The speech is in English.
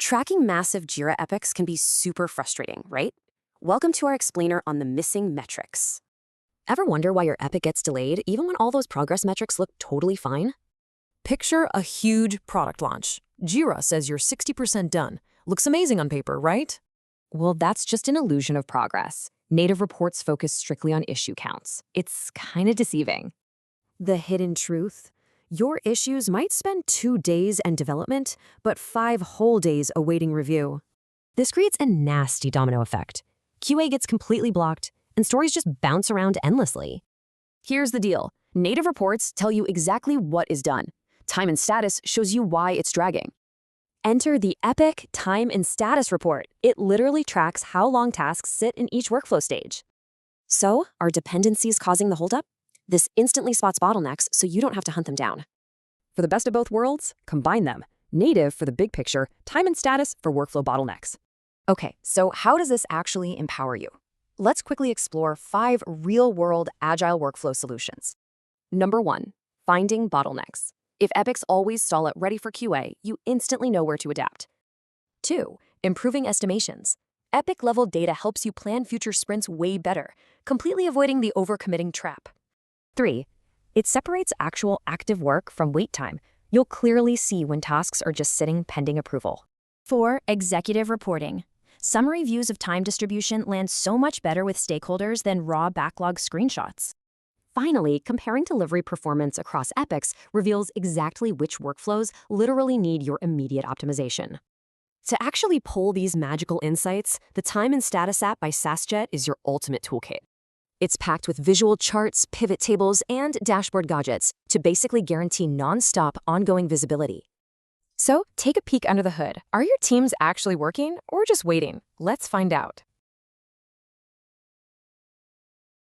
Tracking massive Jira epics can be super frustrating, right? Welcome to our explainer on the missing metrics. Ever wonder why your epic gets delayed even when all those progress metrics look totally fine? Picture a huge product launch. Jira says you're 60% done. Looks amazing on paper, right? Well, that's just an illusion of progress. Native reports focus strictly on issue counts. It's kind of deceiving. The hidden truth? Your issues might spend 2 days in development, but 5 whole days awaiting review. This creates a nasty domino effect. QA gets completely blocked, and stories just bounce around endlessly. Here's the deal. Native reports tell you exactly what is done. Time and status shows you why it's dragging. Enter the Epic Time and Status Report. It literally tracks how long tasks sit in each workflow stage. So, are dependencies causing the holdup? This instantly spots bottlenecks so you don't have to hunt them down. For the best of both worlds, combine them. Native for the big picture, time and status for workflow bottlenecks. Okay, so how does this actually empower you? Let's quickly explore 5 real-world Agile workflow solutions. Number 1, finding bottlenecks. If epics always stall at ready for QA, you instantly know where to adapt. 2, improving estimations. Epic-level data helps you plan future sprints way better, completely avoiding the overcommitting trap. 3, it separates actual active work from wait time. You'll clearly see when tasks are just sitting pending approval. 4, executive reporting. Summary views of time distribution land so much better with stakeholders than raw backlog screenshots. Finally, comparing delivery performance across epics reveals exactly which workflows literally need your immediate optimization. To actually pull these magical insights, the Time and Status app by SaaSJet is your ultimate toolkit. It's packed with visual charts, pivot tables, and dashboard gadgets to basically guarantee non-stop ongoing visibility. So, take a peek under the hood. Are your teams actually working or just waiting? Let's find out.